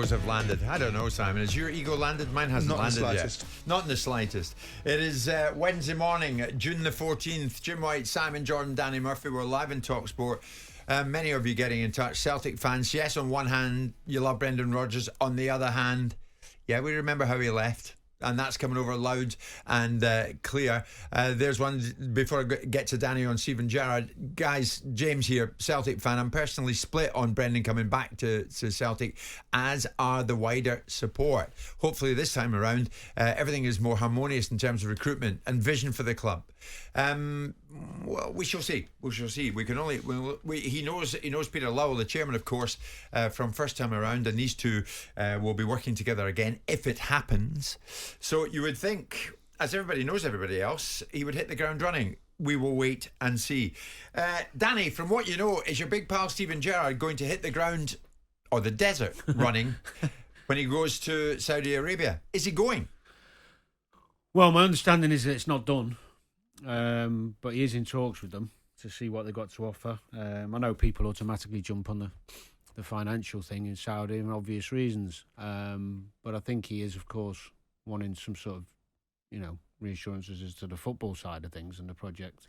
egos have landed. I don't know, Simon. Has your ego landed? Mine hasn't landed yet. Not in the slightest. It is Wednesday morning, June the 14th. Jim White, Simon Jordan, Danny Murphy. We're live in talkSPORT. Many of you getting in touch. Celtic fans, yes, on one hand, you love Brendan Rodgers. On the other hand, yeah, we remember how he left. And that's coming over loud and clear. There's one before I get to Danny on Steven Gerrard. Guys, James here, Celtic fan. I'm personally split on Brendan coming back to Celtic, as are the wider support. Hopefully this time around, everything is more harmonious in terms of recruitment and vision for the club. Well, we shall see. We shall see. We can only. He knows Peter Lowell, the chairman, of course, from first time around, and these two will be working together again if it happens. So you would think, as everybody knows everybody else, he would hit the ground running. We will wait and see. Danny, from what you know, is your big pal Steven Gerrard going to hit the ground or the desert running when he goes to Saudi Arabia? Is he going? Well, my understanding is that it's not done. But he is in talks with them to see what they've got to offer. I know people automatically jump on the financial thing in Saudi for obvious reasons. But I think he is, of course, wanting some sort of, reassurances as to the football side of things and the project.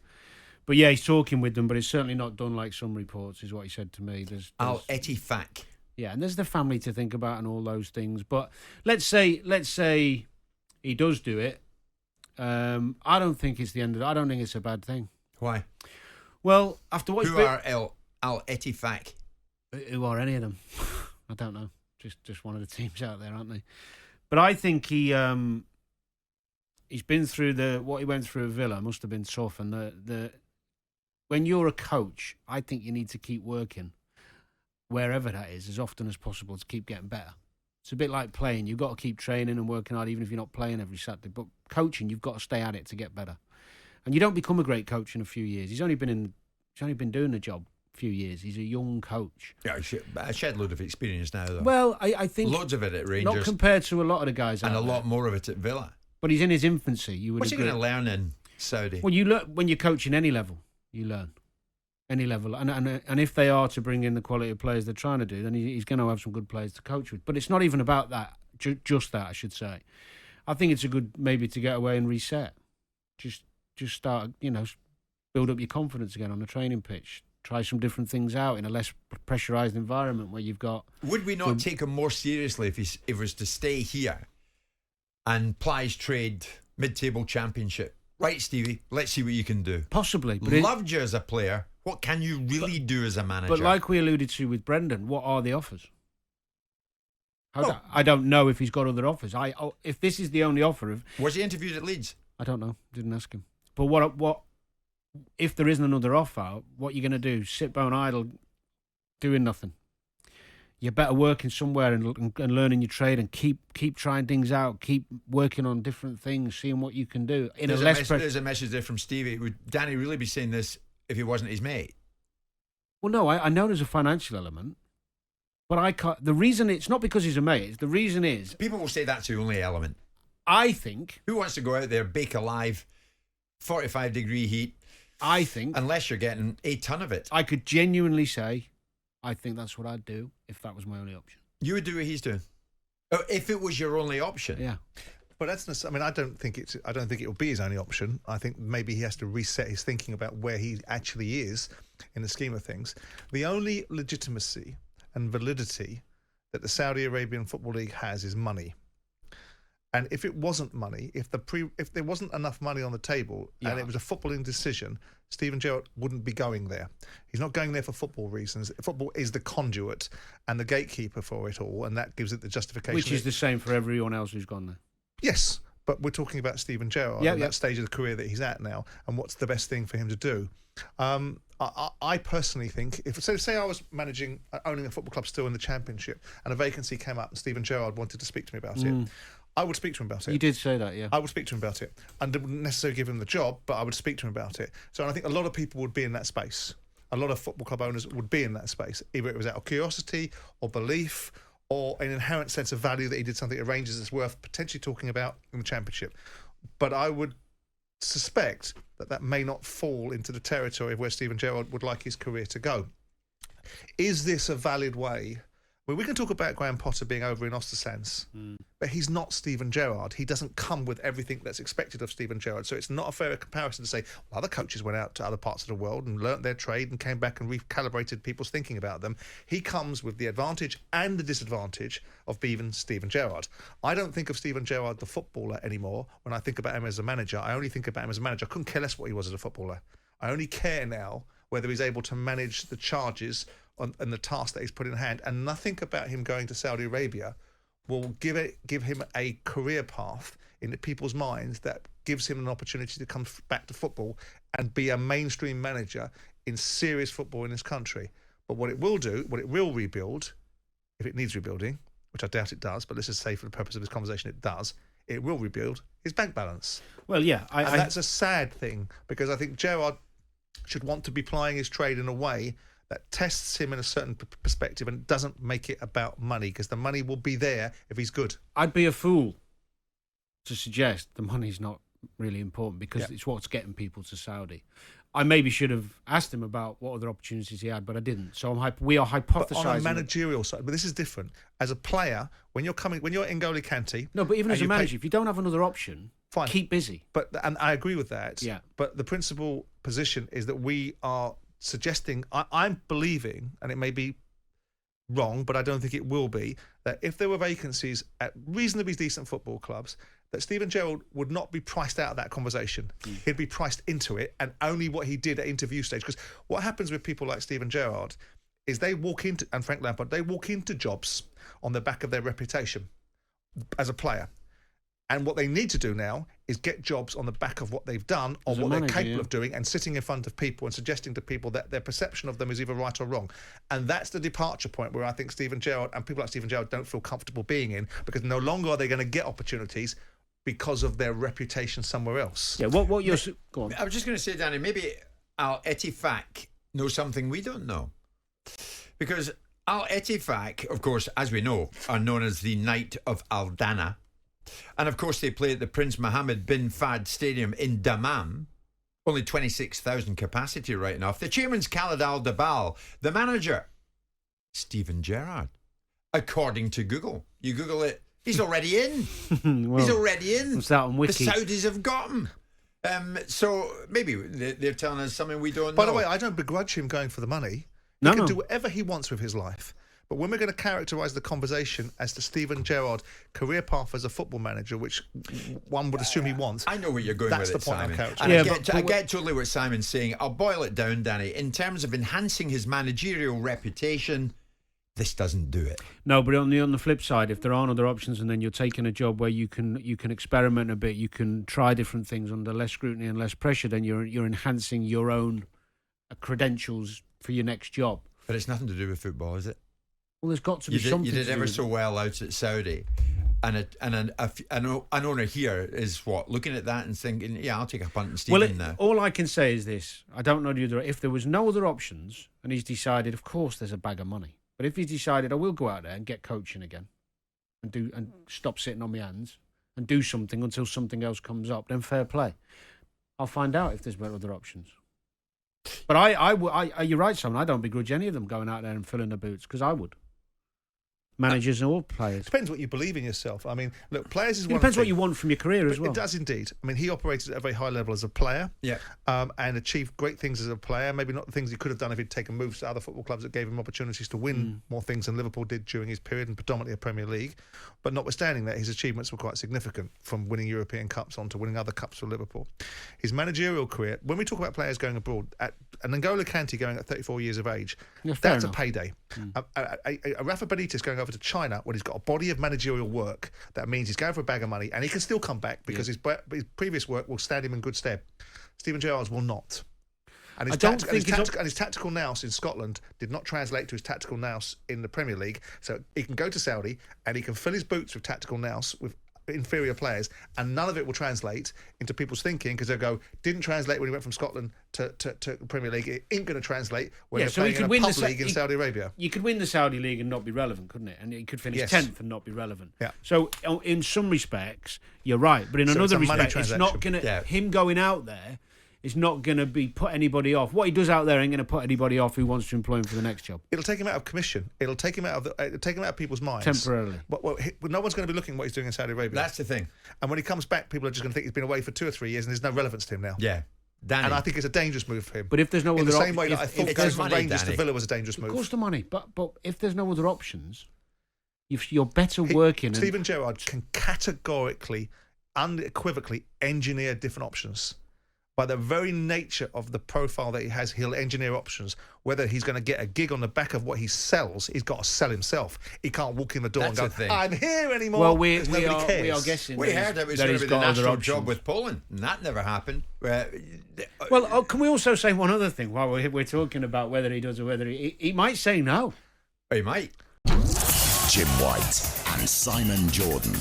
But yeah, he's talking with them, but it's certainly not done like some reports, is what he said to me. There's Al-Ettifaq. Yeah, and there's the family to think about and all those things. But let's say he does do it. I don't think it's the end of it. I don't think it's a bad thing. Why? Well, after what who are Al-Ettifaq? Who are any of them? I don't know. Just one of the teams out there, aren't they? But I think he's been through what he went through at Villa must have been tough. And when you're a coach, I think you need to keep working wherever that is as often as possible to keep getting better. It's a bit like playing. You've got to keep training and working hard, even if you're not playing every Saturday. But coaching, you've got to stay at it to get better. And you don't become a great coach in a few years. He's only been doing the job a few years. He's a young coach. Yeah, a shed load of experience now, though. Well, I think loads of it at Rangers, not compared to a lot of the guys, and out a lot there. more of it at Villa. But he's in his infancy. You would. What's he going to learn in Saudi? Well, you learn when you're coaching any level. You learn. Any level, and if they are to bring in the quality of players they're trying to do, then he's going to have some good players to coach with. But it's not even about that, just that, I should say. I think it's a good maybe to get away and reset. Just start, build up your confidence again on the training pitch. Try some different things out in a less pressurised environment where you've got. Would we not take him more seriously if he was to stay here and ply his trade, mid-table championship? Right, Stevie, let's see what you can do. Possibly. But loved you as a player. What can you really do as a manager? But like we alluded to with Brendan, what are the offers? I don't know if he's got other offers. If this is the only offer was he interviewed at Leeds? I don't know. Didn't ask him. But what if there isn't another offer? What are you going to do? Sit bone idle, doing nothing? You're better working somewhere and learning your trade and keep trying things out. Keep working on different things, seeing what you can do. There's a message there from Stevie. Would Danny really be saying this if he wasn't his mate? Well, no, I know there's a financial element, but I can't. The reason it's not because he's a mate. The reason is people will say that's the only element. I think. Who wants to go out there, bake alive, 45-degree heat? I think unless you're getting a ton of it. I could genuinely say, I think that's what I'd do if that was my only option. You would do what he's doing, if it was your only option. Yeah. But I don't think it will be his only option. I think maybe he has to reset his thinking about where he actually is in the scheme of things. The only legitimacy and validity that the Saudi Arabian Football League has is money. And if it wasn't money, if there wasn't enough money on the table and it was a footballing decision, Steven Gerrard wouldn't be going there. He's not going there for football reasons. Football is the conduit and the gatekeeper for it all, and that gives it the justification. Which is the same for everyone else who's gone there. Yes, but we're talking about Steven Gerrard and that stage of the career that he's at now, and what's the best thing for him to do. I personally think, say I was owning a football club still in the Championship, and a vacancy came up and Steven Gerrard wanted to speak to me about it, I would speak to him about it. You did say that, yeah. I would speak to him about it. I wouldn't necessarily give him the job, but I would speak to him about it. So I think a lot of people would be in that space. A lot of football club owners would be in that space. Either it was out of curiosity or belief or an inherent sense of value that he did something at Rangers that's worth potentially talking about in the Championship. But I would suspect that may not fall into the territory of where Steven Gerrard would like his career to go. Is this a valid way Well, we can talk about Graham Potter being over in Ostersands, but he's not Steven Gerrard. He doesn't come with everything that's expected of Steven Gerrard. So it's not a fair comparison to say, well, other coaches went out to other parts of the world and learnt their trade and came back and recalibrated people's thinking about them. He comes with the advantage and the disadvantage of being Steven Gerrard. I don't think of Steven Gerrard, the footballer, anymore. When I think about him as a manager, I only think about him as a manager. I couldn't care less what he was as a footballer. I only care now whether he's able to manage the charges and the task that he's put in hand, and nothing about him going to Saudi Arabia will give him a career path in people's minds that gives him an opportunity to come back to football and be a mainstream manager in serious football in this country. But what it will do, what it will rebuild, if it needs rebuilding, which I doubt it does, but let's just say for the purpose of this conversation it does, it will rebuild his bank balance. Well, yeah. And that's a sad thing, because I think Gerrard should want to be plying his trade in a way that tests him in a certain perspective and doesn't make it about money, because the money will be there if he's good. I'd be a fool to suggest the money's not really important, because it's what's getting people to Saudi. I maybe should have asked him about what other opportunities he had, but I didn't. So we are hypothesising. But on a managerial side, but this is different. As a player, when you're N'Golo Kante... No, but even as a manager, if you don't have another option, fine, keep busy. And I agree with that. Yeah. But the principal position is that we are suggesting, I'm believing, and it may be wrong, but I don't think it will be, that if there were vacancies at reasonably decent football clubs, that Steven Gerrard would not be priced out of that conversation. He'd be priced into it, and only what he did at interview stage. Because what happens with people like Steven Gerrard is they walk into, and Frank Lampard, they walk into jobs on the back of their reputation as a player. And what they need to do now is get jobs on the back of what they've done, or what they're capable of doing, and sitting in front of people and suggesting to people that their perception of them is either right or wrong. And that's the departure point where I think Steven Gerrard and people like Steven Gerrard don't feel comfortable being in, because no longer are they going to get opportunities because of their reputation somewhere else. Yeah, what you're... Go on. I was just going to say, Danny, maybe Al Ettifaq knows something we don't know. Because Al Ettifaq, of course, as we know, are known as the Knight of Al Dana. And of course, they play at the Prince Mohammed bin Fahd Stadium in Dammam. Only 26,000 capacity right enough. The chairman's Khaled Al-Dabal. The manager, Steven Gerrard. According to Google. You Google it, he's already in. Well, he's already in. What's that on Wiki? The Saudis have got him. So maybe they're telling us something we don't know. By the way, I don't begrudge him going for the money. He can do whatever he wants with his life. But when we're going to characterise the conversation as to Steven Gerrard career path as a football manager, which one would assume he wants, I know where you're going with it, Simon. I get totally what Simon's saying. I'll boil it down, Danny. In terms of enhancing his managerial reputation, this doesn't do it. No, but on the flip side, if there aren't other options, and then you're taking a job where you can experiment a bit, you can try different things under less scrutiny and less pressure, then you're enhancing your own credentials for your next job. But it's nothing to do with football, is it? Well, there's got to be something. You did ever so well out at Saudi, and an owner here is looking at that and thinking, yeah, I'll take a punt and Steven now. All I can say is this: I don't know the other. If there was no other options, and he's decided, of course, there's a bag of money. But if he's decided, I will go out there and get coaching again, and stop sitting on my hands and do something until something else comes up, then fair play. I'll find out if there's other options. But you're right, Simon. I don't begrudge any of them going out there and filling the boots, because I would. Managers and all players. Depends what you believe in yourself. I mean, look, players is it one depends thing. What you want from your career as well. It does indeed. I mean, he operated at a very high level as a player, and achieved great things as a player. Maybe not the things he could have done if he'd taken moves to other football clubs that gave him opportunities to win more things than Liverpool did during his period, and predominantly a Premier League. But notwithstanding that, his achievements were quite significant, from winning European Cups on to winning other cups for Liverpool. His managerial career, when we talk about players going abroad, an N'Golo Kante going at 34 years of age, that's a payday. A Rafa Benitez going over to China when he's got a body of managerial work, that means he's going for a bag of money, and he can still come back because his previous work will stand him in good stead. Steven Gerrard's will not. And his tactical nous in Scotland did not translate to his tactical nous in the Premier League. So he can go to Saudi and he can fill his boots with tactical nous with inferior players, and none of it will translate into people's thinking, because they'll go, didn't translate when he went from Scotland to Premier League. It ain't going to translate when you're playing in a pub league in Saudi Arabia. You could win the Saudi League and not be relevant, couldn't it? And he could finish 10th and not be relevant. Yeah. So in some respects, you're right, but in another respect, it's not going to... Him going out there it's not going to be put anybody off. What he does out there ain't going to put anybody off who wants to employ him for the next job. It'll take him out of commission. It'll take him out of people's minds temporarily. But no one's going to be looking at what he's doing in Saudi Arabia. That's the thing. And when he comes back, people are just going to think he's been away for 2 or 3 years and there's no relevance to him now. Yeah. Danny. And I think it's a dangerous move for him. But if there's no other in the same way that I thought going from Rangers to Danny. Villa was a dangerous move. Of course, the money. But if there's no other options, you're better working. Steven Gerrard can categorically, unequivocally engineer different options. By the very nature of the profile that he has, he'll engineer options. Whether he's going to get a gig on the back of what he sells, he's got to sell himself. He can't walk in the door and go, I'm here anymore. Well, we are guessing. We heard it was going to be the national job with Poland, and that never happened. Well, can we also say one other thing while we're talking about whether he does or whether he might say no. He might. Jim White and Simon Jordan.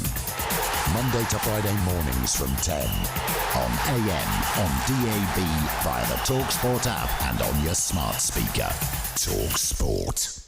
Monday to Friday mornings from 10 on AM, on DAB, via the talkSPORT app and on your smart speaker. talkSPORT.